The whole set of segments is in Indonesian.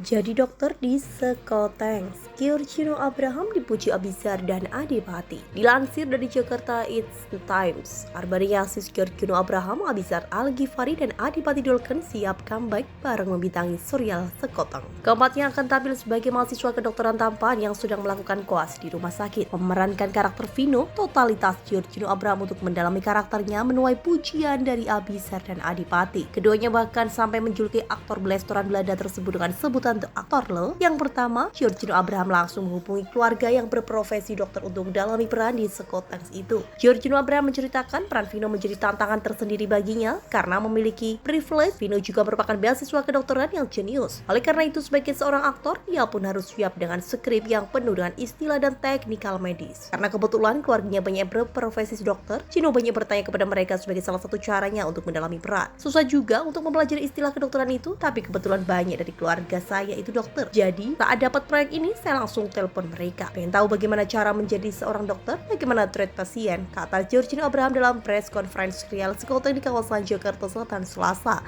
Jadi dokter di Sekoteng, Giorgino Abraham dipuji Abizar dan Adipati. Dilansir dari Jakarta It's Times, Arbariasis Giorgino Abraham, Abizar Al-Ghifari dan Adipati Dolken siap comeback bareng membintangi serial Sekoteng. Keempatnya akan tampil sebagai mahasiswa kedokteran tampan yang sedang melakukan koas di rumah sakit. Memerankan karakter Vino, totalitas Giorgino Abraham untuk mendalami karakternya menuai pujian dari Abizar dan Adipati. Keduanya bahkan sampai menjuluki aktor blasteran Belanda tersebut dengan sebutan The Aktor loh. Yang pertama, Giorgino Abraham langsung menghubungi keluarga yang berprofesi dokter untuk mendalami peran di Sekoteng itu. Giorgino Abraham menceritakan peran Vino menjadi tantangan tersendiri baginya karena memiliki privilege. Vino juga merupakan beasiswa kedokteran yang jenius. Oleh karena itu, sebagai seorang aktor, ia pun harus siap dengan skrip yang penuh dengan istilah dan teknikal medis. Karena kebetulan keluarganya banyak berprofesi dokter, Gino banyak bertanya kepada mereka sebagai salah satu caranya untuk mendalami peran. Susah juga untuk mempelajari istilah kedokteran itu, tapi kebetulan banyak dari keluarga saya itu dokter. Jadi saat dapat proyek ini saya langsung telepon mereka. Pengen tahu bagaimana cara menjadi seorang dokter, bagaimana treat pasien, kata Giorgino Abraham dalam press conference serial Sekoteng di kawasan Jakarta Selatan Selasa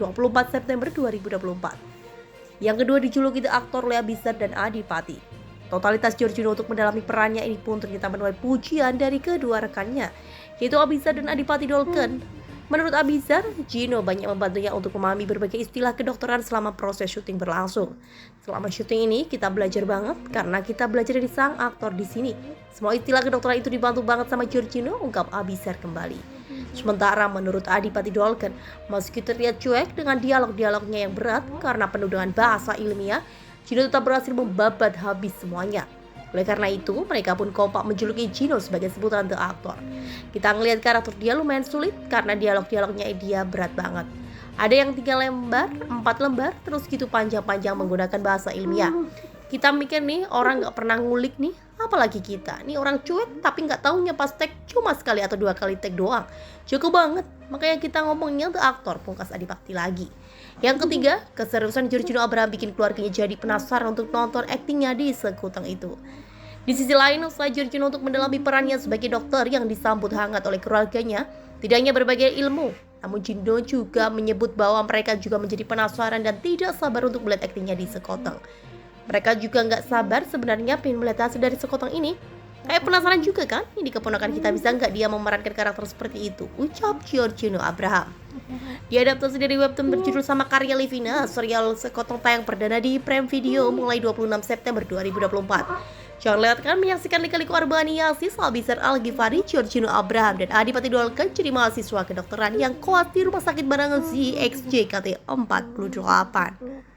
24 September 2024. Yang kedua dijuluki The Aktor oleh Abizar dan Adipati. Totalitas Giorgino untuk mendalami perannya ini pun ternyata menuai pujian dari kedua rekannya, yaitu Abizar dan Adipati Dolken. Menurut Abizar, Gino banyak membantunya untuk memahami berbagai istilah kedokteran selama proses syuting berlangsung. Selama syuting ini kita belajar banget karena kita belajar dari sang aktor di sini. Semua istilah kedokteran itu dibantu banget sama Giorgino, ungkap Abizar kembali. Sementara menurut Adipati Dolken, meski terlihat cuek dengan dialog-dialognya yang berat karena penuh dengan bahasa ilmiah, Gino tetap berhasil membabat habis semuanya. Oleh karena itu, mereka pun kompak menjuluki Gino sebagai sebutan The Aktor. Kita ngelihat karakter dia lumayan sulit karena dialog-dialognya dia berat banget. Ada yang 3 lembar, 4 lembar, terus gitu panjang-panjang menggunakan bahasa ilmiah. Kita mikir nih, orang gak pernah ngulik nih, apalagi kita. Nih orang cuek tapi gak taunya pas tag cuma sekali atau 2 kali tag doang. Cukup banget, makanya kita ngomongnya The Aktor, pungkas Adipati lagi. Yang ketiga, keseriusan Giorgino Abraham bikin keluarganya jadi penasaran untuk nonton aktingnya di Sekoteng itu. Di sisi lain, usai Giorgino untuk mendalami perannya sebagai dokter yang disambut hangat oleh keluarganya, tidak hanya berbagai ilmu, namun Gino juga menyebut bahwa mereka juga menjadi penasaran dan tidak sabar untuk melihat aktingnya di Sekoteng. Mereka juga nggak sabar sebenarnya pengen melihat hasil dari Sekoteng ini. Kayak penasaran juga kan, ini keponakan kita bisa nggak dia memerankan karakter seperti itu, ucap Giorgino Abraham. Diadaptasi dari webtoon berjudul sama karya Livina, serial Sekoteng tayang perdana di Prime Video mulai 26 September 2024. Jangan lewatkan menyaksikan lika-liku Arbariasis, Abizar Al-Ghifari, Giorgino Abraham, dan Adipati Dolken jadi mahasiswa kedokteran yang koas di rumah sakit bareng ZXJKT 48.